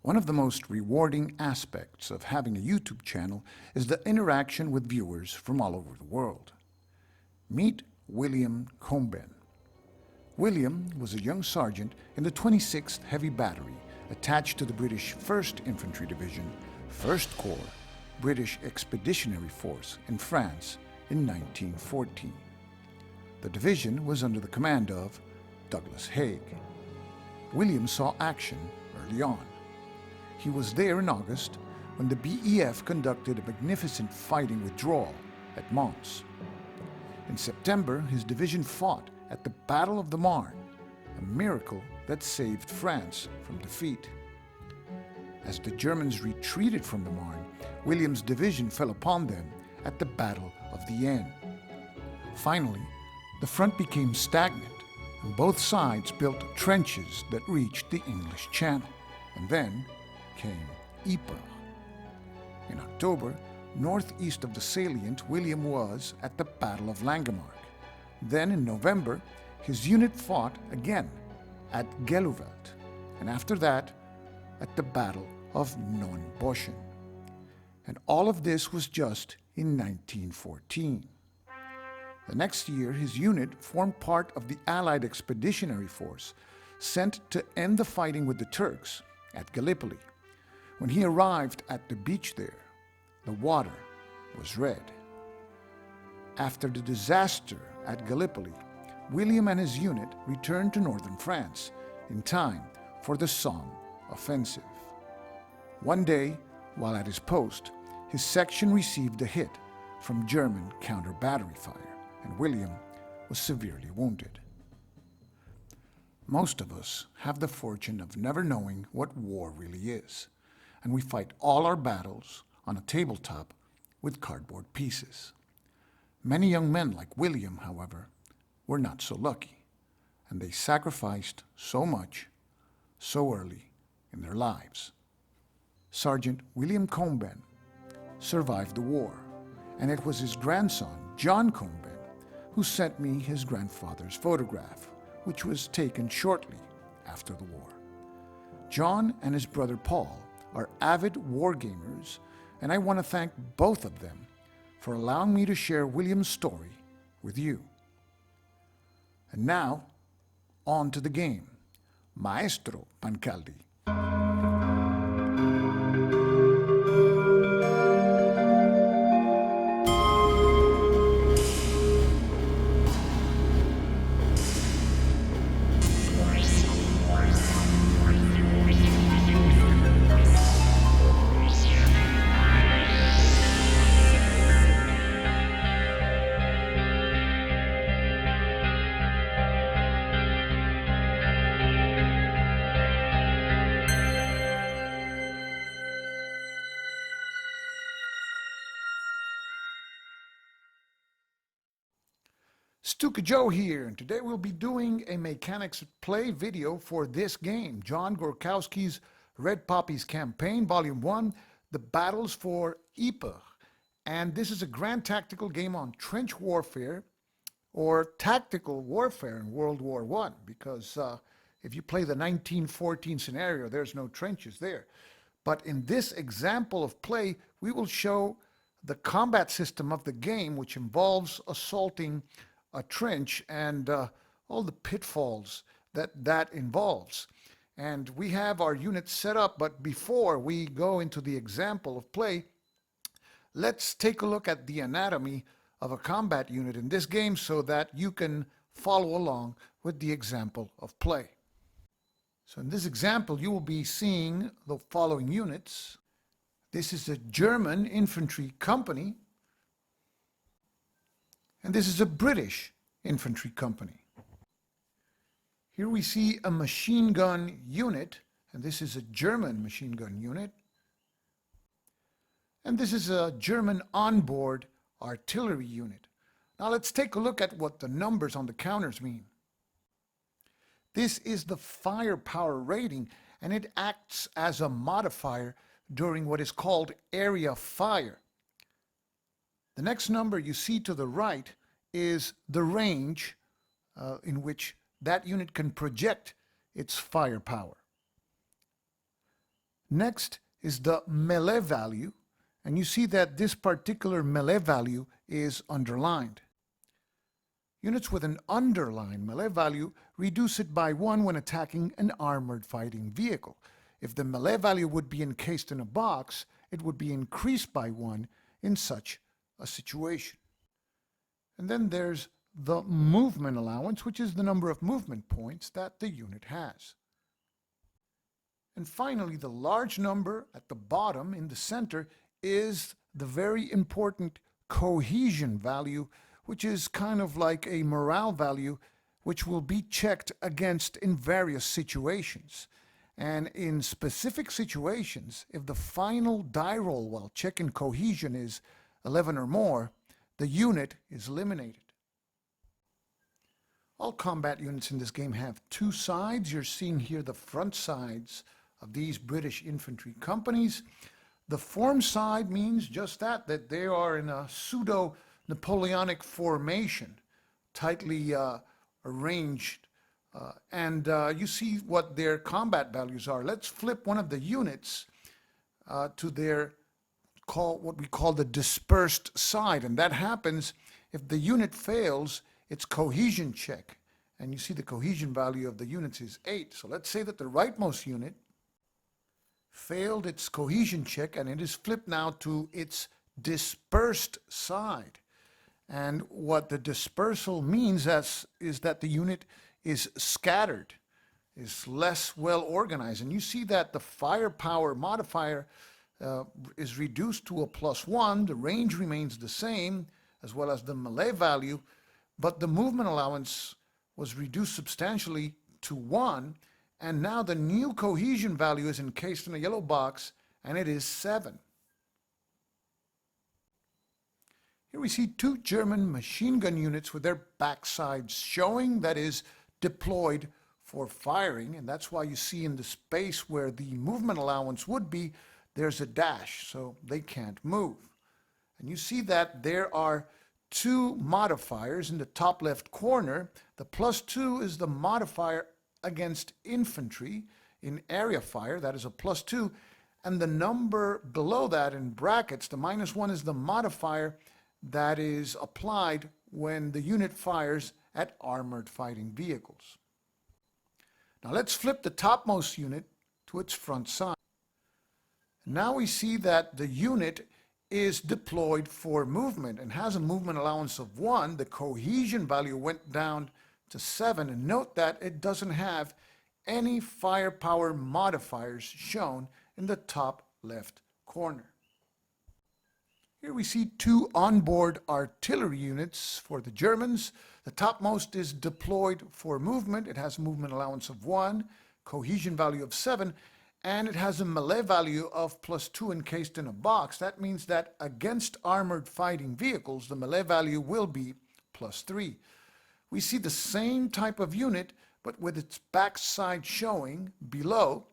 One of the most rewarding aspects of having a YouTube channel is the interaction with viewers from all over the world. Meet William Comben. William was a young sergeant in the 26th Heavy Battery attached to the British 1st Infantry Division, 1st Corps, British Expeditionary Force in France in 1914. The division was under the command of Douglas Haig. William saw action early on. He was there in August when the BEF conducted a magnificent fighting withdrawal at Mons. In September, his division fought at the Battle of the Marne, a miracle that saved France from defeat. As the Germans retreated from the Marne, William's division fell upon them at the Battle of the Aisne. Finally, the front became stagnant, and both sides built trenches that reached the English Channel. And then came Ypres. In October, northeast of the salient, William was at the Battle of Langemarck. Then in November, his unit fought again at Gelluveld, and after that, at the Battle of Neuenboschen. And all of this was just in 1914. The next year, his unit formed part of the Allied Expeditionary Force sent to end the fighting with the Turks at Gallipoli. When he arrived at the beach there, the water was red. After the disaster at Gallipoli, William and his unit returned to northern France in time for the Somme offensive. One day, while at his post, his section received a hit from German counter-battery fire, and William was severely wounded. Most of us have the fortune of never knowing what war really is, and we fight all our battles on a tabletop with cardboard pieces. Many young men like William, however, were not so lucky, and they sacrificed so much, so early in their lives. Sergeant William Comben survived the war, and it was his grandson, John Comben, who sent me his grandfather's photograph, which was taken shortly after the war. John and his brother Paul are avid war gamers, and I want to thank both of them for allowing me to share William's story with you. And now, on to the game. Maestro Pancaldi. Stuka Joe here, and today we'll be doing a mechanics play video for this game, John Gorkowski's Red Poppies Campaign, Volume 1, The Battles for Ypres. And this is a grand tactical game on trench warfare, or tactical warfare in World War I, because if you play the 1914 scenario, there's no trenches there. But in this example of play, we will show the combat system of the game, which involves assaulting a trench and all the pitfalls that involves. And we have our unit set up, but before we go into the example of play, let's take a look at the anatomy of a combat unit in this game so that you can follow along with the example of play. So in this example, you will be seeing the following units. This is a German infantry company, and this is a British infantry company. Here we see a machine gun unit, and this is a German machine gun unit. And this is a German onboard artillery unit. Now let's take a look at what the numbers on the counters mean. This is the firepower rating, and it acts as a modifier during what is called area fire. The next number you see to the right is the range in which that unit can project its firepower. Next is the melee value, and you see that this particular melee value is underlined. Units with an underlined melee value reduce it by 1 when attacking an armored fighting vehicle. If the melee value would be encased in a box, it would be increased by 1 in such a situation. And then there's the movement allowance, which is the number of movement points that the unit has. And finally, the large number at the bottom in the center is the very important cohesion value, which is kind of like a morale value, which will be checked against in various situations. And in specific situations, if the final die roll while checking cohesion is 11 or more, the unit is eliminated. All combat units in this game have two sides. You're seeing here the front sides of these British infantry companies. The form side means just that they are in a pseudo-Napoleonic formation, tightly arranged. And you see what their combat values are. Let's flip one of the units to their what we call the dispersed side, and that happens if the unit fails its cohesion check. And you see the cohesion value of the units is 8. So let's say that the rightmost unit failed its cohesion check, and it is flipped now to its dispersed side. And what the dispersal means is that the unit is scattered, is less well organized. And you see that the firepower modifier is reduced to a +1. The range remains the same, as well as the melee value, but the movement allowance was reduced substantially to 1, and now the new cohesion value is encased in a yellow box, and it is 7. Here we see two German machine gun units with their backsides showing, that is, deployed for firing, and that's why you see in the space where the movement allowance would be, there's a dash, so they can't move. And you see that there are two modifiers in the top left corner. The +2 is the modifier against infantry in area fire, that is a +2, and the number below that in brackets, the -1, is the modifier that is applied when the unit fires at armored fighting vehicles. Now let's flip the topmost unit to its front side. Now we see that the unit is deployed for movement and has a movement allowance of 1. The cohesion value went down to 7, and note that it doesn't have any firepower modifiers shown in the top left corner. Here we see two onboard artillery units for the Germans. The topmost is deployed for movement. It has a movement allowance of 1, cohesion value of 7, and it has a melee value of +2 encased in a box. That means that against armored fighting vehicles, the melee value will be +3. We see the same type of unit, but with its backside showing below,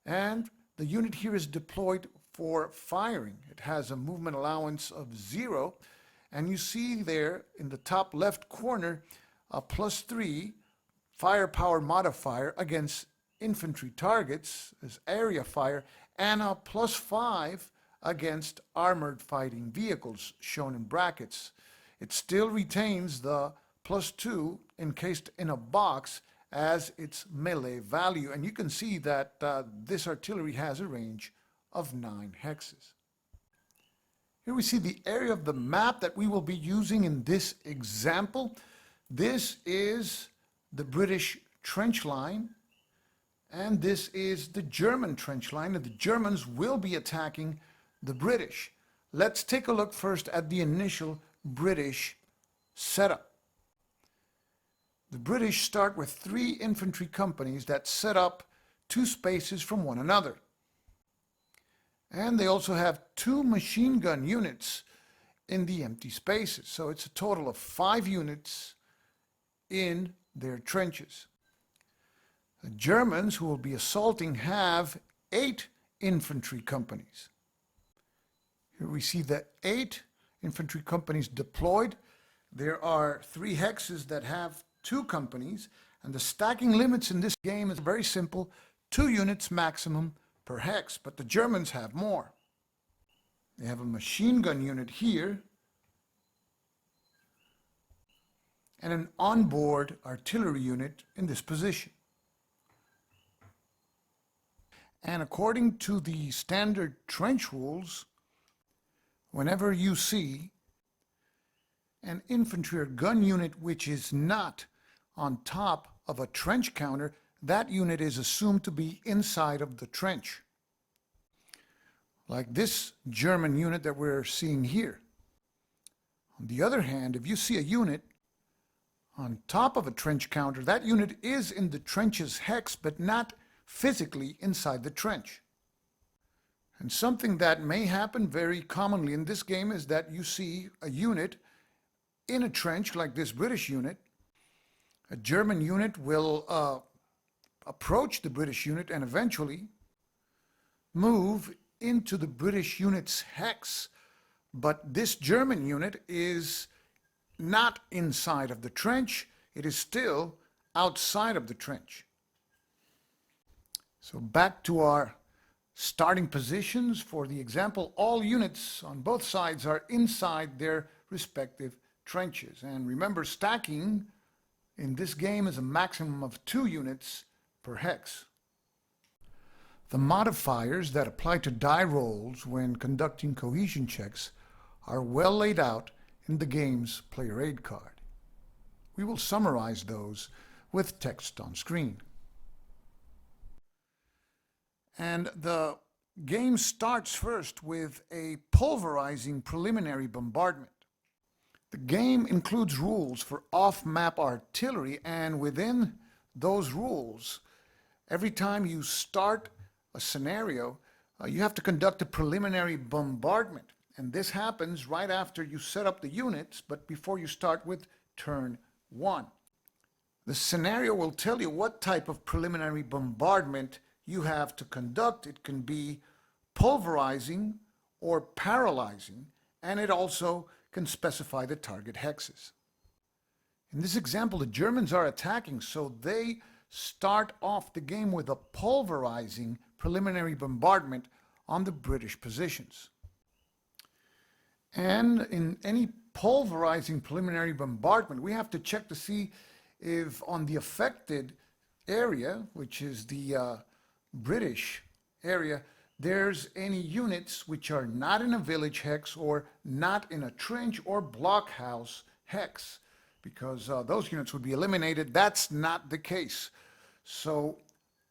and the unit here is deployed for firing. It has a movement allowance of 0, and you see there in the top left corner a +3 firepower modifier against infantry targets as area fire, and a +5 against armored fighting vehicles shown in brackets. It still retains the +2 encased in a box as its melee value, and you can see that this artillery has a range of 9 hexes. Here we see the area of the map that we will be using in this example. This is the British trench line, and this is the German trench line, and the Germans will be attacking the British. Let's take a look first at the initial British setup. The British start with 3 infantry companies that set up 2 spaces from one another. And they also have 2 machine gun units in the empty spaces. So it's a total of 5 units in their trenches. The Germans, who will be assaulting, have 8 infantry companies. Here we see the 8 infantry companies deployed. There are 3 hexes that have 2 companies, and the stacking limits in this game is very simple: 2 units maximum per hex, but the Germans have more. They have a machine gun unit here and an onboard artillery unit in this position. And according to the standard trench rules, whenever you see an infantry or gun unit which is not on top of a trench counter, that unit is assumed to be inside of the trench. Like this German unit that we're seeing here. On the other hand, if you see a unit on top of a trench counter, that unit is in the trench's hex, but not physically inside the trench. And something that may happen very commonly in this game is that you see a unit in a trench like this British unit. A German unit will approach the British unit and eventually move into the British unit's hex, but this German unit is not inside of the trench, it is still outside of the trench. So back to our starting positions. For the example, all units on both sides are inside their respective trenches. And remember, stacking in this game is a maximum of 2 units per hex. The modifiers that apply to die rolls when conducting cohesion checks are well laid out in the game's player aid card. We will summarize those with text on screen. And the game starts first with a pulverizing preliminary bombardment. The game includes rules for off-map artillery, and within those rules, every time you start a scenario, you have to conduct a preliminary bombardment. And this happens right after you set up the units, but before you start with turn 1. The scenario will tell you what type of preliminary bombardment you have to conduct. It can be pulverizing or paralyzing, and it also can specify the target hexes. In this example, the Germans are attacking, so they start off the game with a pulverizing preliminary bombardment on the British positions. And in any pulverizing preliminary bombardment, we have to check to see if on the affected area, which is the British area, there's any units which are not in a village hex or not in a trench or blockhouse hex, because those units would be eliminated. That's not the case. So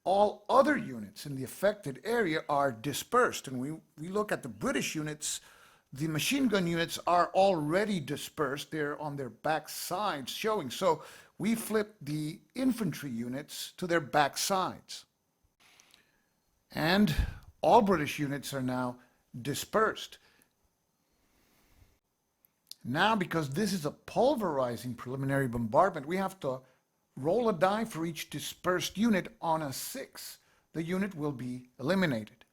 all other units in the affected area are dispersed. And we look at the British units. The machine gun units are already dispersed. They're on their back sides showing. So we flip the infantry units to their back sides. And all British units are now dispersed. Now, because this is a pulverizing preliminary bombardment, we have to roll a die for each dispersed unit. On a 6, the unit will be eliminated.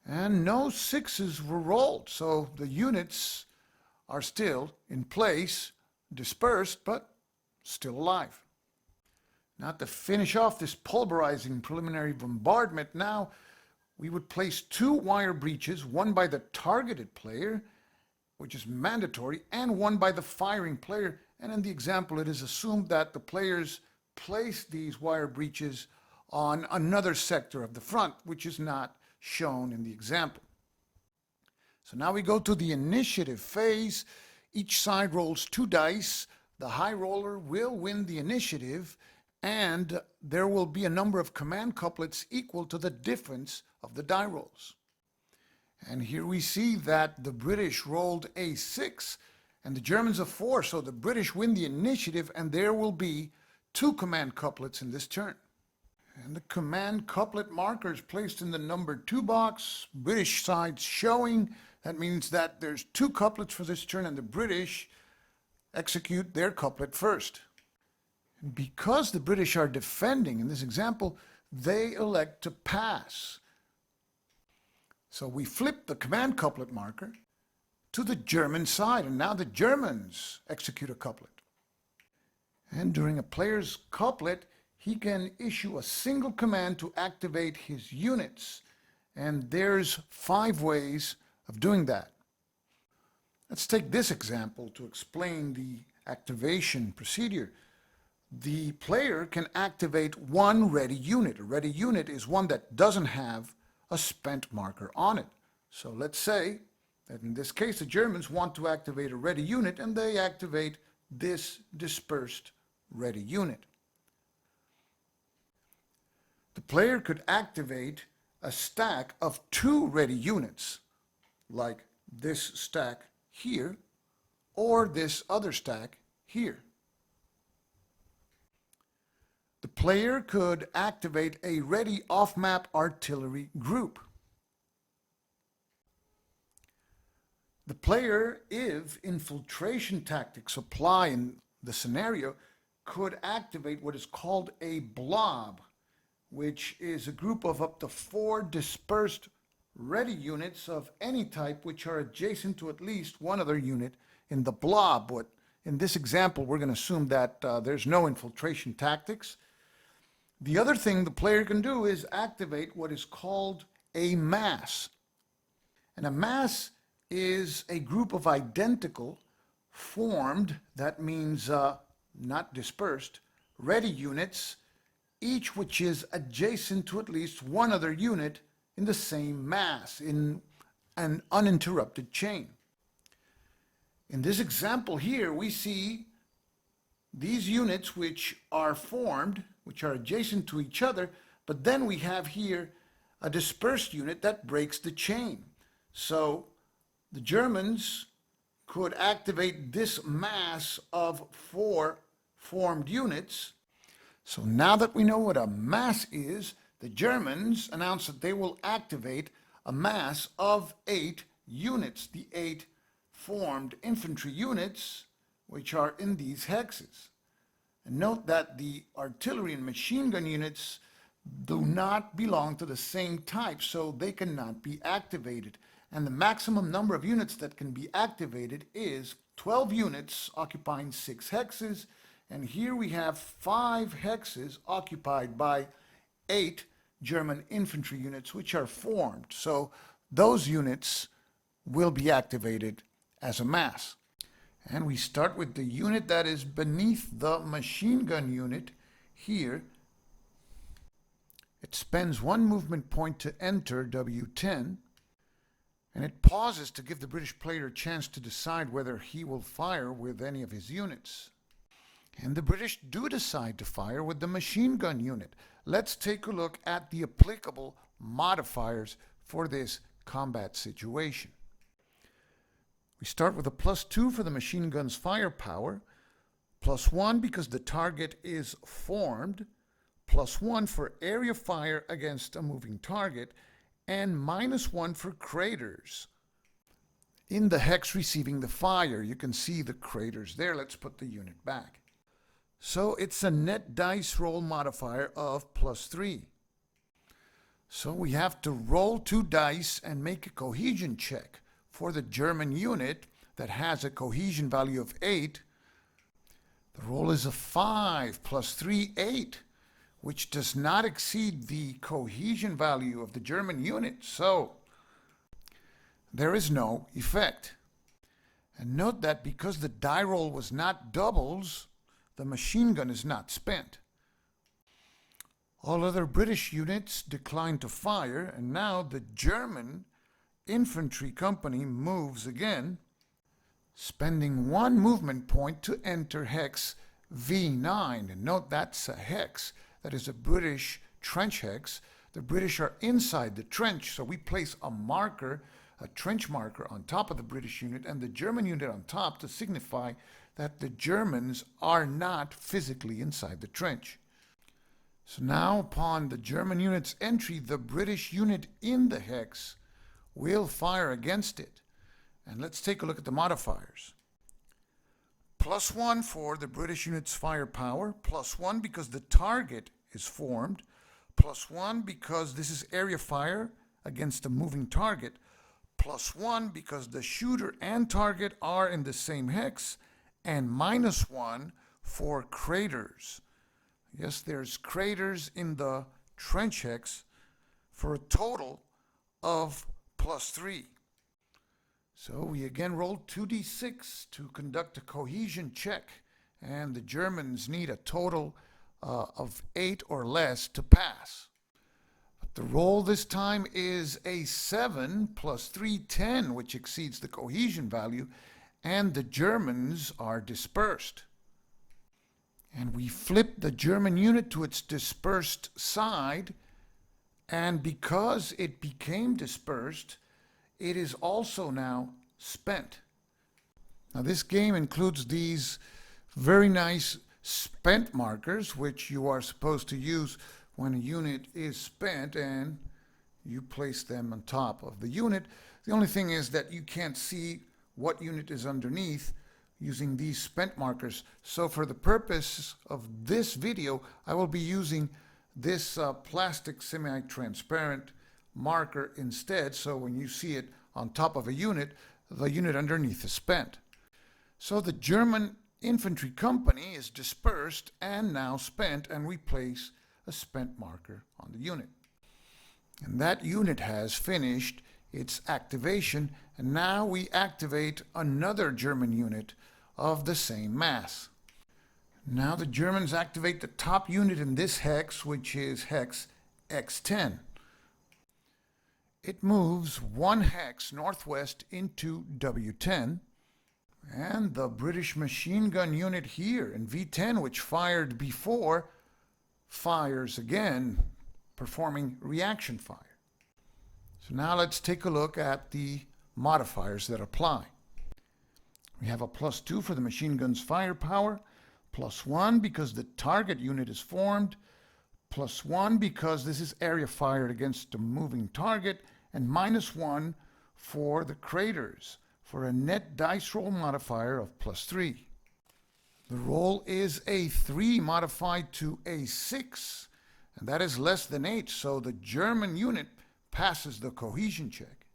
And no 6s were rolled, so the units are still in place, dispersed, but still alive. Now, to finish off this pulverizing preliminary bombardment, now we would place 2 wire breaches, one by the targeted player, which is mandatory, and one by the firing player. And in the example, it is assumed that the players place these wire breaches on another sector of the front, which is not shown in the example. So now we go to the initiative phase. Each side rolls 2 dice. The high roller will win the initiative, and there will be a number of command couplets equal to the difference of the die rolls. And here we see that the British rolled a 6 and the Germans a 4, so the British win the initiative, and there will be 2 command couplets in this turn. And the command couplet markers placed in the number 2 box, British side showing. That means that there's 2 couplets for this turn, and the British execute their couplet first. And because the British are defending in this example, they elect to pass. So we flip the command couplet marker to the German side, and now the Germans execute a couplet. And during a player's couplet, he can issue a single command to activate his units. And there's 5 ways of doing that. Let's take this example to explain the activation procedure. The player can activate one ready unit. A ready unit is one that doesn't have a spent marker on it. So let's say that in this case the Germans want to activate a ready unit, and they activate this dispersed ready unit. The player could activate a stack of 2 ready units, like this stack here, or this other stack here. The player could activate a ready off-map artillery group. The player, if infiltration tactics apply in the scenario, could activate what is called a blob, which is a group of up to 4 dispersed ready units of any type which are adjacent to at least one other unit in the blob. But in this example, we're going to assume that there's no infiltration tactics. The other thing the player can do is activate what is called a mass. And a mass is a group of identical, formed, that means not dispersed, ready units, each which is adjacent to at least one other unit in the same mass, in an uninterrupted chain. In this example here, we see these units which are formed, which are adjacent to each other, but then we have here a dispersed unit that breaks the chain. So the Germans could activate this mass of 4 formed units. So now that we know what a mass is, the Germans announce that they will activate a mass of 8 units, the 8 formed infantry units, which are in these hexes. And note that the artillery and machine gun units do not belong to the same type, so they cannot be activated. And the maximum number of units that can be activated is 12 units occupying 6 hexes, and here we have 5 hexes occupied by 8 German infantry units which are formed. So those units will be activated as a mass. And we start with the unit that is beneath the machine gun unit here. It spends 1 movement point to enter W10, and it pauses to give the British player a chance to decide whether he will fire with any of his units. And the British do decide to fire with the machine gun unit. Let's take a look at the applicable modifiers for this combat situation. We start with a +2 for the machine gun's firepower, +1 because the target is formed, +1 for area fire against a moving target, and -1 for craters. In the hex receiving the fire, you can see the craters there. Let's put the unit back. So it's a net dice roll modifier of +3. So we have to roll 2 dice and make a cohesion check. For the German unit that has a cohesion value of 8, the roll is a 5 +3, 8, which does not exceed the cohesion value of the German unit. So there is no effect. And note that because the die roll was not doubles, the machine gun is not spent. All other British units decline to fire, and now the German infantry company moves again, spending 1 movement point to enter hex V9. And note that's a hex. That is a British trench hex. The British are inside the trench, so we place a marker, a trench marker on top of the British unit and the German unit on top to signify that the Germans are not physically inside the trench. So now upon the German unit's entry, the British unit in the hex will fire against it. And let's take a look at the modifiers. +1 for the British unit's firepower, +1 because the target is formed, +1 because this is area fire against a moving target, +1 because the shooter and target are in the same hex, and -1 for craters. Yes, there's craters in the trench hex for a total of +3. So we again roll 2d6 to conduct a cohesion check, and the Germans need a total of 8 or less to pass. But the roll this time is a 7 plus 3, 10, which exceeds the cohesion value, and the Germans are dispersed. And we flip the German unit to its dispersed side, and because it became dispersed, it is also now spent. Now this game includes these very nice spent markers, which you are supposed to use when a unit is spent, and you place them on top of the unit. The only thing is that you can't see what unit is underneath using these spent markers. So for the purpose of this video, I will be using this plastic semi-transparent marker instead, so when you see it on top of a unit, the unit underneath is spent. So the German infantry company is dispersed and now spent, and we place a spent marker on the unit. And that unit has finished its activation, and now we activate another German unit of the same mass. Now the Germans activate the top unit in this hex, which is hex X10. It moves 1 hex northwest into W10, and the British machine gun unit here in V10, which fired before, fires again, performing reaction fire. So now let's take a look at the modifiers that apply. We have a +2 for the machine gun's firepower, +1 because the target unit is formed, +1 because this is area fired against a moving target, and -1 for the craters, for a net dice roll modifier of +3. The roll is a 3 modified to a 6, and that is less than 8, so the German unit passes the cohesion check.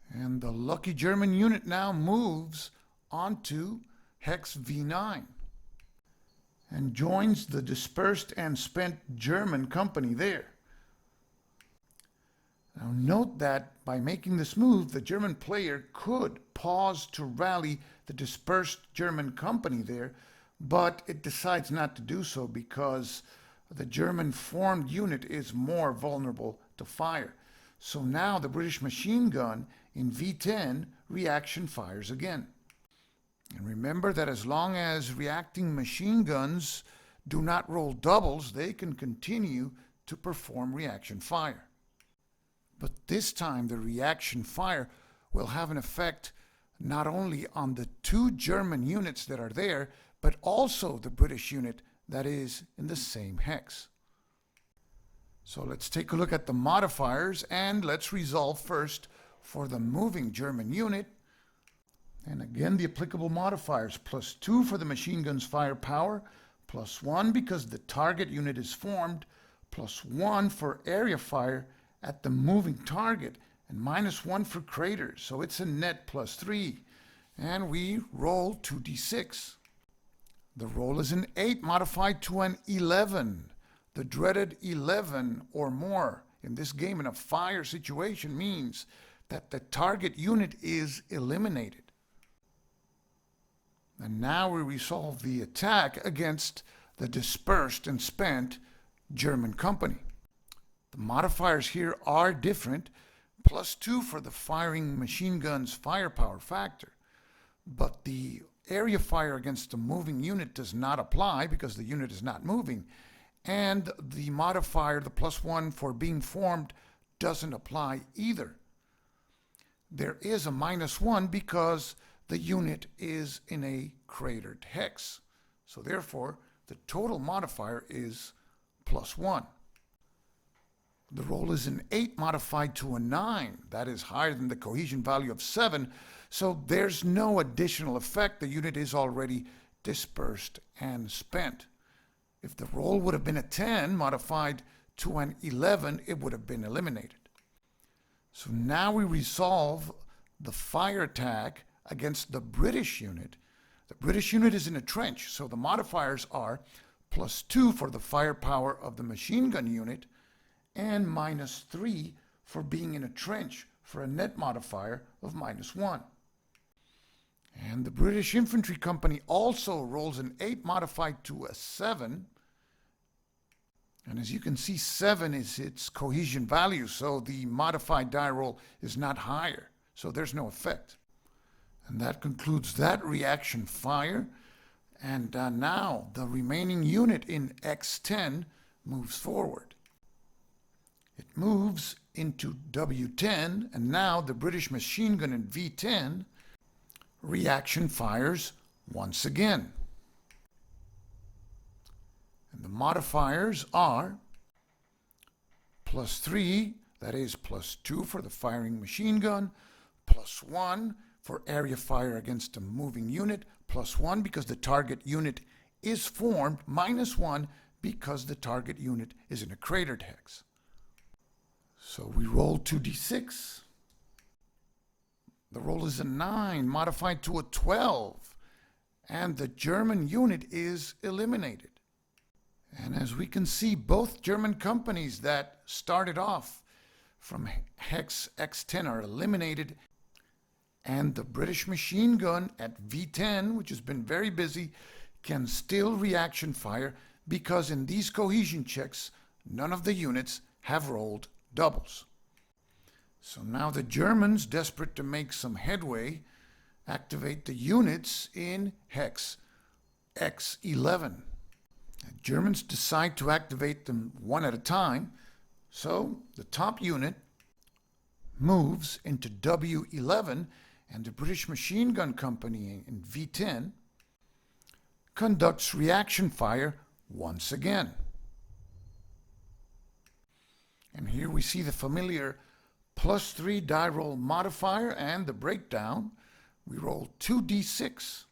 And the lucky German unit now moves onto hex V9 and joins the dispersed and spent German company there. Now note that by making this move, the German player could pause to rally the dispersed German company there, but it decides not to do so because the German formed unit is more vulnerable to fire. So now the British machine gun in V10 reaction fires again. And remember that as long as reacting machine guns do not roll doubles, they can continue to perform reaction fire. But this time the reaction fire will have an effect not only on the 2 German units that are there, but also the British unit that is in the same hex. So let's take a look at the modifiers, and let's resolve first for the moving German unit. And again, the applicable modifiers: +2 for the machine gun's firepower, +1 because the target unit is formed, +1 for area fire at the moving target, and -1 for craters. So it's a net +3. And we roll 2d6. The roll is an 8 modified to an 11. The dreaded 11 or more in this game in a fire situation means that the target unit is eliminated. And now we resolve the attack against the dispersed and spent German company. The modifiers here are different: +2 for the firing machine gun's firepower factor. But the area fire against the moving unit does not apply because the unit is not moving. And the modifier, the +1 for being formed, doesn't apply either. There is a -1 because the unit is in a cratered hex. So therefore, the total modifier is +1. The roll is an 8 modified to a 9. That is higher than the cohesion value of 7. So there's no additional effect. The unit is already dispersed and spent. If the roll would have been a 10 modified to an 11, it would have been eliminated. So now we resolve the fire attack against the British unit. The British unit is in a trench, so the modifiers are +2 for the firepower of the machine gun unit, and -3 for being in a trench for a net modifier of -1. And the British Infantry Company also rolls an 8 modified to a 7. And as you can see, 7 is its cohesion value, so the modified die roll is not higher, so there's no effect. And that concludes that reaction fire. And now the remaining unit in X10 moves forward. It moves into W10, and now the British machine gun in V10 reaction fires once again. And the modifiers are +3, that is +2 for the firing machine gun, +1 for area fire against a moving unit, +1 because the target unit is formed, -1 because the target unit is in a cratered hex. So we roll 2d6. The roll is a 9, modified to a 12, and the German unit is eliminated. And as we can see, both German companies that started off from hex X10 are eliminated, and the British machine gun at V10, which has been very busy, can still reaction fire because in these cohesion checks, none of the units have rolled doubles. So now the Germans, desperate to make some headway, activate the units in hex X11. The Germans decide to activate them one at a time, so the top unit moves into W11, and the British Machine Gun Company in V10 conducts reaction fire once again. And here we see the familiar +3 die roll modifier and the breakdown. We roll 2d6.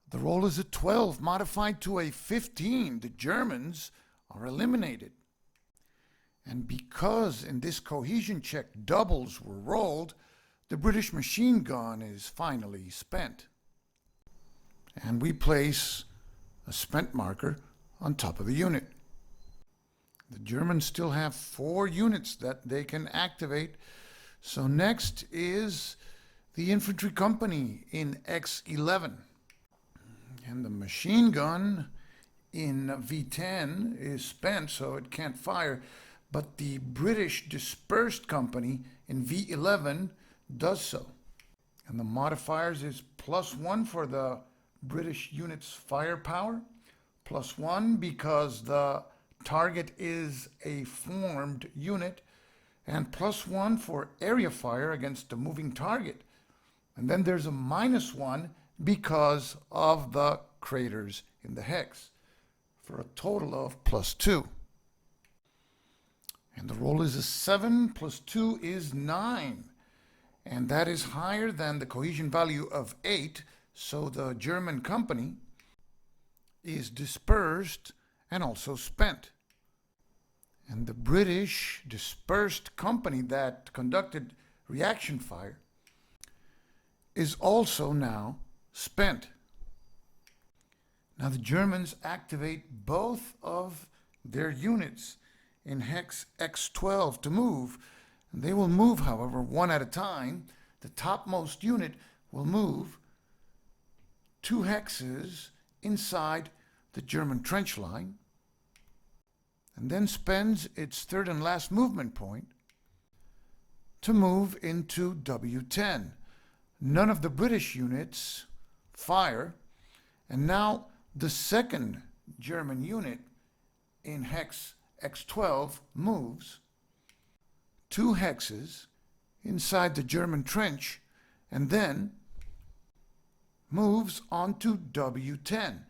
The roll is a 12 modified to a 15. The Germans are eliminated. And because in this cohesion check doubles were rolled, the British machine gun is finally spent. And we place a spent marker on top of the unit. The Germans still have 4 units that they can activate. So next is the infantry company in X11. And the machine gun in V10 is spent, so it can't fire. But the British dispersed company in V11 does so. And the modifiers is +1 for the British unit's firepower, +1 because the target is a formed unit, and +1 for area fire against a moving target. And then there's a -1 because of the craters in the hex, for a total of +2. And the roll is a 7 + 2 is 9. And that is higher than the cohesion value of 8, so the German company is dispersed and also spent. And the British dispersed company that conducted reaction fire is also now spent. Now the Germans activate both of their units in hex X12 to move. And they will move, however, one at a time. The topmost unit will move 2 hexes inside the German trench line, and then spends its third and last movement point to move into W10. None of the British units fire, and now the second German unit in hex X12 moves 2 hexes inside the German trench and then moves onto W10.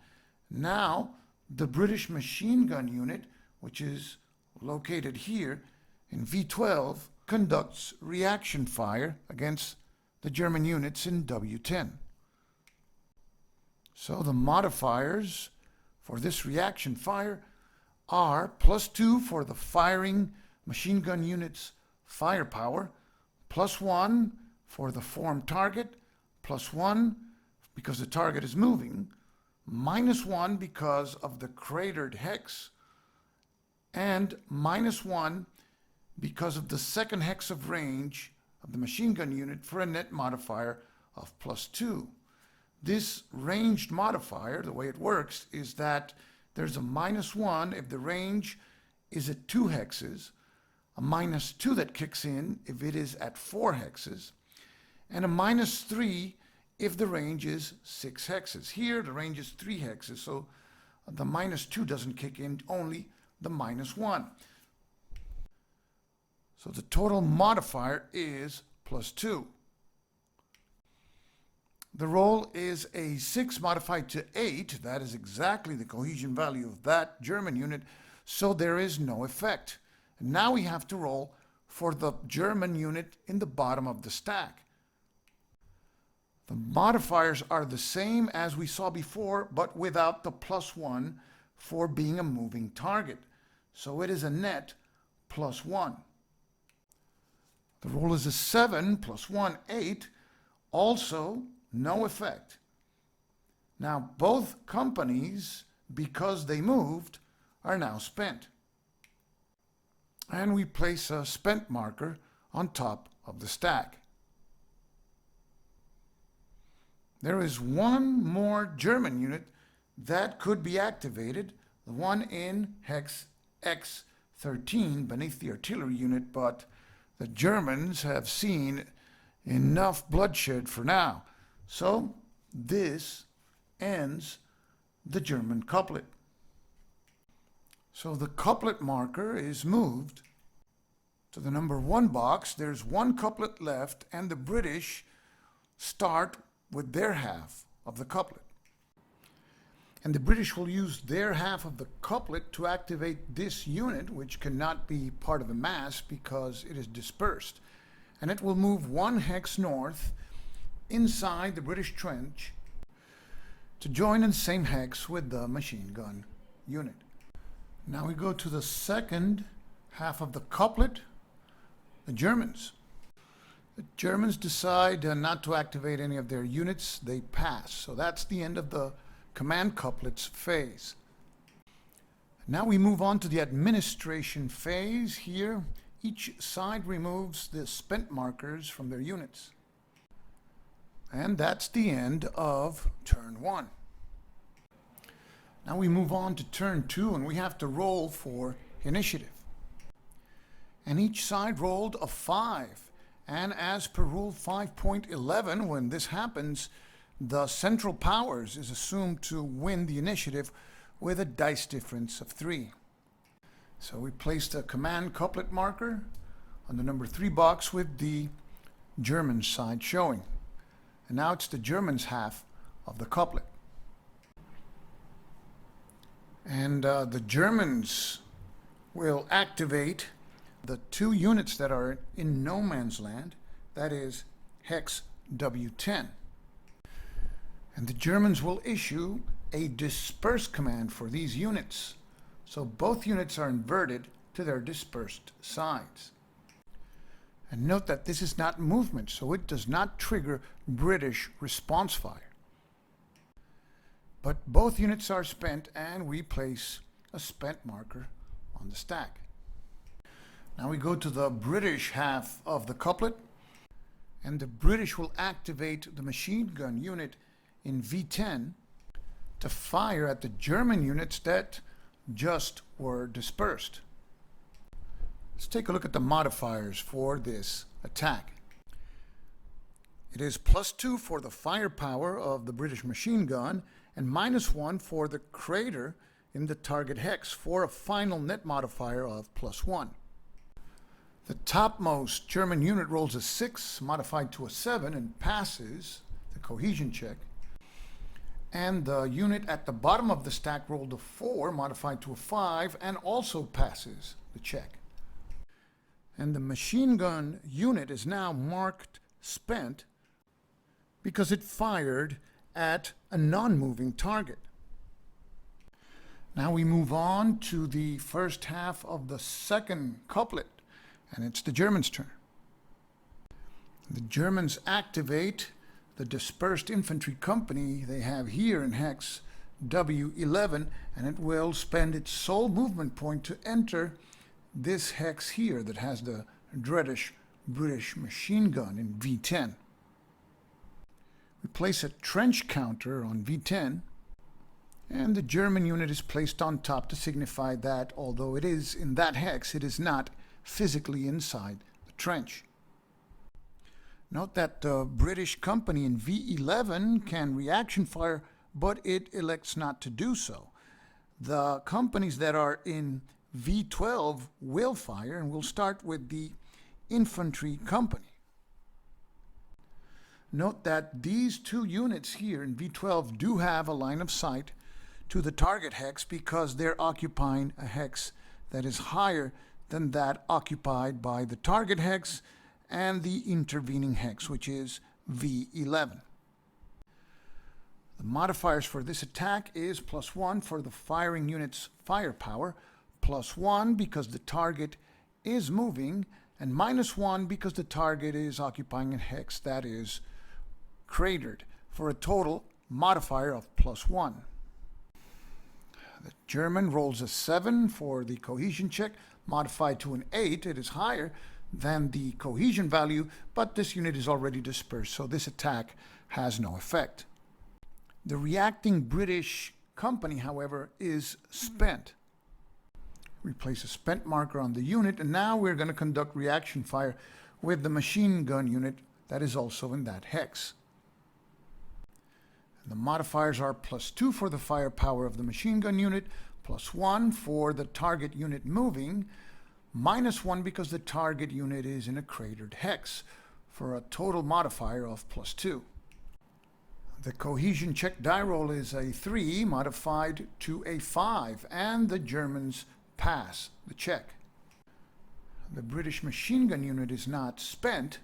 Now the British machine gun unit, which is located here in V12, conducts reaction fire against the German units in W10. So the modifiers for this reaction fire are +2 for the firing machine gun unit's firepower, +1 for the formed target, +1 because the target is moving, -1 because of the cratered hex, and -1 because of the second hex of range of the machine gun unit for a net modifier of +2. This ranged modifier, the way it works, is that there's a -1 if the range is at 2 hexes, a -2 that kicks in if it is at 4 hexes, and a -3 if the range is 6 hexes. Here the range is 3 hexes, so the -2 doesn't kick in, only the -1. So the total modifier is +2. The roll is a 6 modified to 8. That is exactly the cohesion value of that German unit, so there is no effect. And now we have to roll for the German unit in the bottom of the stack. The modifiers are the same as we saw before, but without the +1 for being a moving target. So it is a net +1. The roll is a 7 +1, 8. Also, no effect. Now, both companies, because they moved, are now spent. And we place a spent marker on top of the stack. There is one more German unit that could be activated, the one in hex X13 beneath the artillery unit, but the Germans have seen enough bloodshed for now. So this ends the German couplet. So the couplet marker is moved to the number 1 box. There's 1 couplet left, and the British start with their half of the couplet. And the British will use their half of the couplet to activate this unit, which cannot be part of the mass because it is dispersed. And it will move 1 hex north inside the British trench to join in the same hex with the machine gun unit. Now we go to the second half of the couplet, the Germans. The Germans decide not to activate any of their units. They pass. So that's the end of the command couplets phase. Now we move on to the administration phase. Here, each side removes the spent markers from their units. And that's the end of turn 1. Now we move on to turn 2, and we have to roll for initiative. And each side rolled a 5. And as per rule 5.11, when this happens, the Central Powers is assumed to win the initiative with a dice difference of 3. So we place the command couplet marker on the number 3 box with the German side showing. And now it's the Germans' half of the couplet. And the Germans will activate the 2 units that are in no man's land, that is hex W10. And the Germans will issue a disperse command for these units. So both units are inverted to their dispersed sides. And note that this is not movement, so it does not trigger British response fire. But both units are spent, and we place a spent marker on the stack. Now we go to the British half of the couplet, and the British will activate the machine gun unit in V10 to fire at the German units that just were dispersed. Let's take a look at the modifiers for this attack. It is +2 for the firepower of the British machine gun and -1 for the crater in the target hex for a final net modifier of +1. The topmost German unit rolls a 6 modified to a 7 and passes the cohesion check. And the unit at the bottom of the stack rolled a 4 modified to a 5 and also passes the check. And the machine gun unit is now marked spent because it fired at a non-moving target. Now we move on to the first half of the second couplet, and it's the Germans' turn. The Germans activate the dispersed infantry company they have here in hex W11, and it will spend its sole movement point to enter this hex here that has the dreadish British machine gun in V10. We place a trench counter on V10, and the German unit is placed on top to signify that although it is in that hex, it is not physically inside the trench. Note that the British company in V11 can reaction fire, but it elects not to do so. The companies that are in V12 will fire, and we'll start with the infantry company. Note that these two units here in V12 do have a line of sight to the target hex because they're occupying a hex that is higher than that occupied by the target hex and the intervening hex, which is V11. The modifiers for this attack is +1 for the firing unit's firepower, +1 because the target is moving, and -1 because the target is occupying a hex that is cratered, for a total modifier of +1. The German rolls a 7 for the cohesion check, modified to an 8. It is higher than the cohesion value, but this unit is already dispersed, so this attack has no effect. The reacting British company, however, is spent. We place a spent marker on the unit, and now we're going to conduct reaction fire with the machine gun unit that is also in that hex. And the modifiers are +2 for the firepower of the machine gun unit, +1 for the target unit moving, -1 because the target unit is in a cratered hex, for a total modifier of +2. The cohesion check die roll is a 3 modified to a 5, and the Germans pass the check. The British machine gun unit is not spent,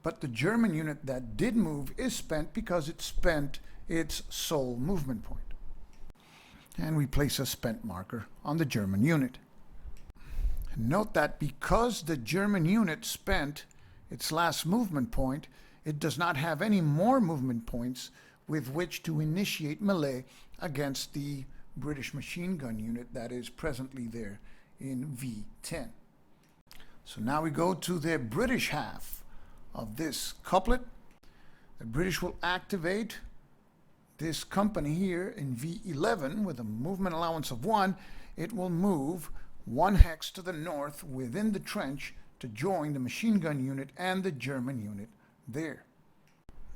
but the German unit that did move is spent because it spent its sole movement point. And we place a spent marker on the German unit. Note that because the German unit spent its last movement point, it does not have any more movement points with which to initiate melee against the British machine gun unit that is presently there in V10. So now we go to the British half of this couplet. The British will activate this company here in V11 with a movement allowance of 1. It will move 1 hex to the north within the trench to join the machine gun unit and the German unit there.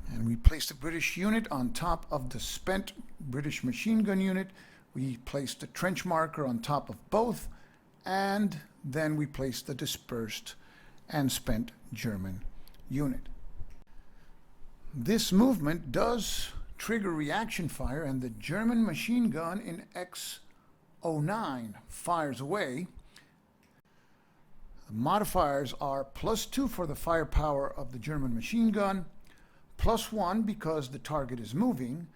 And we place the British unit on top of the spent British machine gun unit. We place the trench marker on top of both, and then we place the dispersed and spent German unit. This movement does trigger reaction fire, and the German machine gun in X09 fires away. The modifiers are +2 for the firepower of the German machine gun, +1 because the target is moving,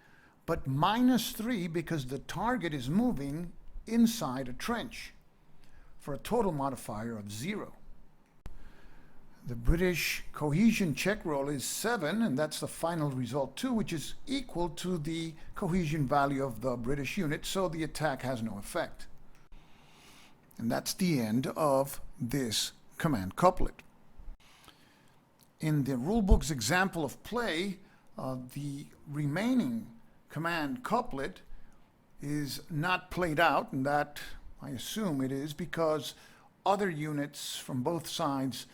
but -3 because the target is moving inside a trench, for a total modifier of 0. The British cohesion check roll is 7, and that's the final result too, which is equal to the cohesion value of the British unit, so the attack has no effect. And that's the end of this command couplet. In the rulebook's example of play, the remaining command couplet is not played out, and that I assume it is because other units from both sides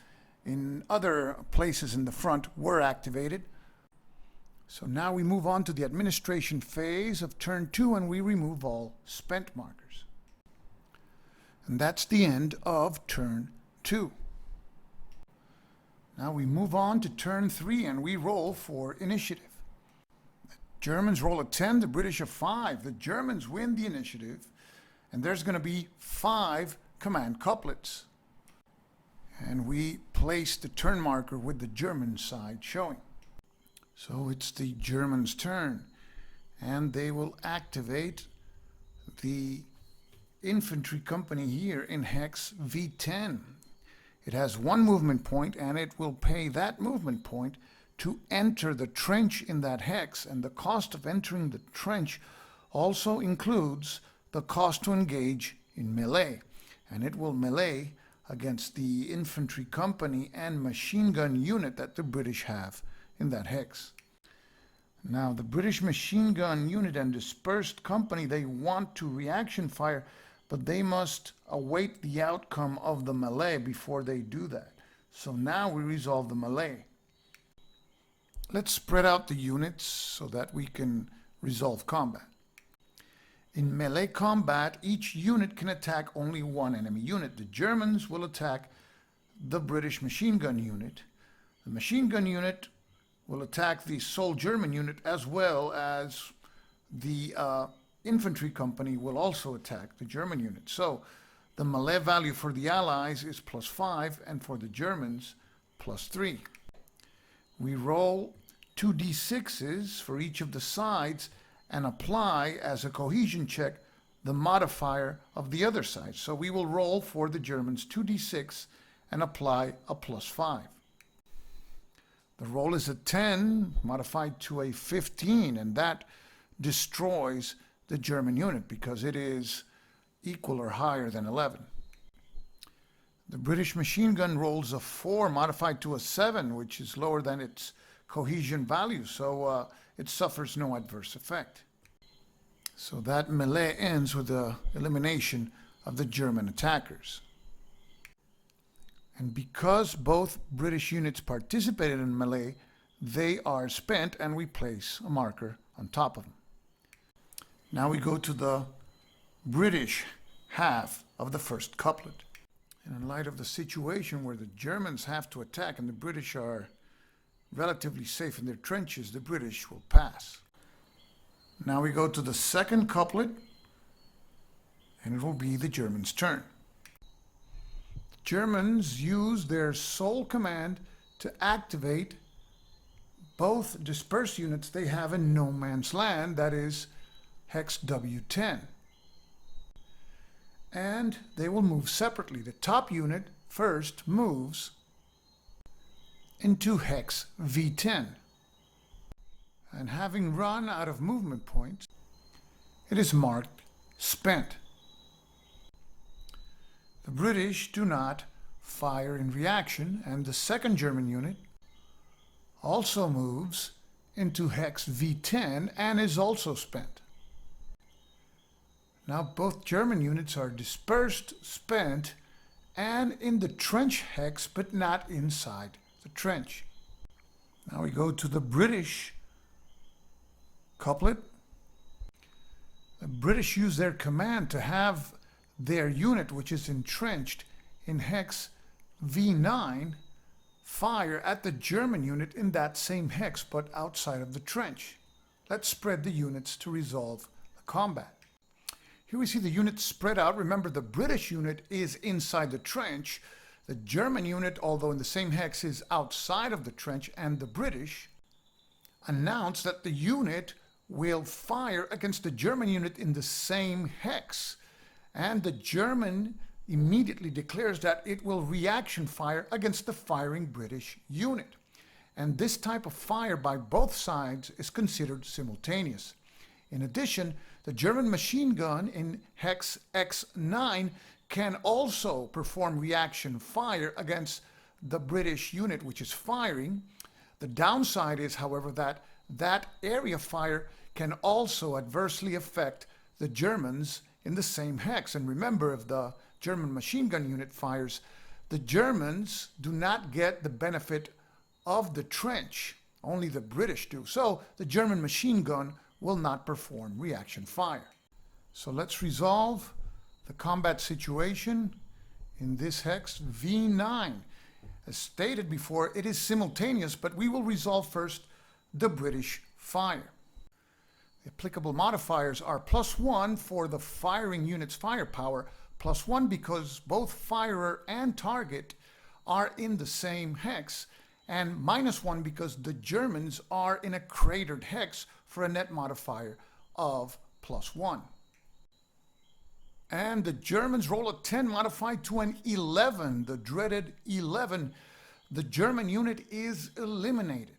in other places in the front were activated. So now we move on to the administration phase of turn 2, and we remove all spent markers. And that's the end of turn 2. Now we move on to turn 3, and we roll for initiative. The Germans roll a 10, the British a 5. The Germans win the initiative, and there's going to be 5 command couplets. And we place the turn marker with the German side showing. So it's the Germans' turn, and they will activate the infantry company here in hex V10. It has 1 movement point, and it will pay that movement point to enter the trench in that hex, and the cost of entering the trench also includes the cost to engage in melee, and it will melee against the infantry company and machine gun unit that the British have in that hex. Now, the British machine gun unit and dispersed company, they want to reaction fire, but they must await the outcome of the melee before they do that. So now we resolve the melee. Let's spread out the units so that we can resolve combat. In melee combat, each unit can attack only one enemy unit. The Germans will attack the British machine gun unit. The machine gun unit will attack the sole German unit, as well as the infantry company will also attack the German unit. So the melee value for the Allies is +5, and for the Germans, +3. We roll 2d6s for each of the sides and apply as a cohesion check the modifier of the other side. So we will roll for the Germans 2d6 and apply a +5. The roll is a 10 modified to a 15, and that destroys the German unit because it is equal or higher than 11. The British machine gun rolls a 4 modified to a 7, which is lower than its cohesion value, so it suffers no adverse effect. So that melee ends with the elimination of the German attackers. And because both British units participated in melee, they are spent, and we place a marker on top of them. Now we go to the British half of the first couplet. And in light of the situation where the Germans have to attack and the British are relatively safe in their trenches, the British will pass. Now we go to the second couplet, and it will be the Germans' turn. Germans use their sole command to activate both dispersed units they have in no man's land, that is hex W10. And they will move separately. The top unit first moves into hex V10. And having run out of movement points, it is marked spent. The British do not fire in reaction, and the second German unit also moves into hex V10 and is also spent. Now both German units are dispersed, spent, and in the trench hex, but not inside the trench. Now we go to the British couplet. The British use their command to have their unit, which is entrenched in hex V9, fire at the German unit in that same hex, but outside of the trench. Let's spread the units to resolve the combat. Here we see the units spread out. Remember, the British unit is inside the trench. The German unit, although in the same hex, is outside of the trench, and the British announce that the unit will fire against the German unit in the same hex. And the German immediately declares that it will reaction fire against the firing British unit. And this type of fire by both sides is considered simultaneous. In addition, the German machine gun in hex X9 can also perform reaction fire against the British unit which is firing. The downside is, however, that that area fire can also adversely affect the Germans in the same hex. And remember, if the German machine gun unit fires, the Germans do not get the benefit of the trench. Only the British do. So the German machine gun will not perform reaction fire. So let's resolve the combat situation in this hex V9. As stated before, it is simultaneous, but we will resolve first the British fire. The applicable modifiers are +1 for the firing unit's firepower, +1 because both firer and target are in the same hex, and -1 because the Germans are in a cratered hex for a net modifier of +1. And the Germans roll a 10 modified to an 11, the dreaded 11. The German unit is eliminated.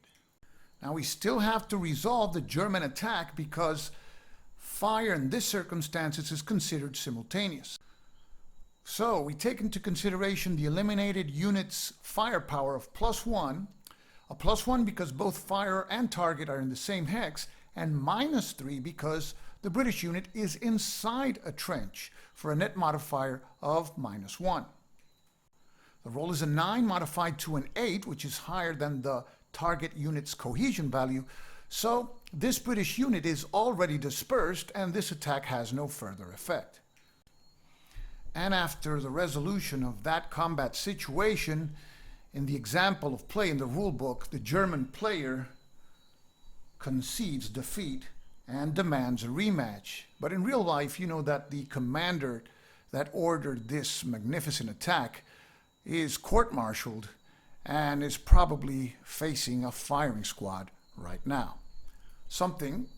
Now we still have to resolve the German attack because Fire in this circumstances is considered simultaneous. So we take into consideration the eliminated unit's firepower of +1, a +1 because both fire and target are in the same hex, and -3 because the British unit is inside a trench for a net modifier of -1. The roll is a 9 modified to an 8, which is higher than the target unit's cohesion value, so this British unit is already dispersed and this attack has no further effect. And after the resolution of that combat situation, in the example of play in the rulebook, the German player concedes defeat and demands a rematch. But in real life, you know that the commander that ordered this magnificent attack is court-martialed and is probably facing a firing squad right now. Something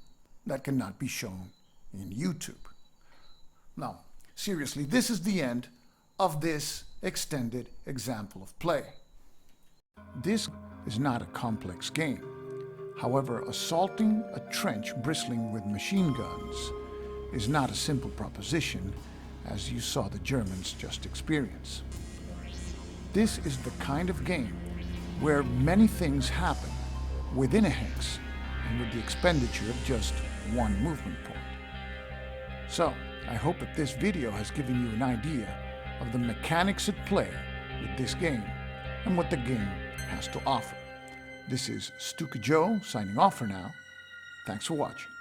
that cannot be shown in YouTube. Now, seriously, this is the end of this extended example of play. This is not a complex game. However, assaulting a trench bristling with machine guns is not a simple proposition, as you saw the Germans just experience. This is the kind of game where many things happen within a hex and with the expenditure of just one movement point. So, I hope that this video has given you an idea of the mechanics at play with this game and what the game has to offer. This is Stuka Joe signing off for now. Thanks for watching.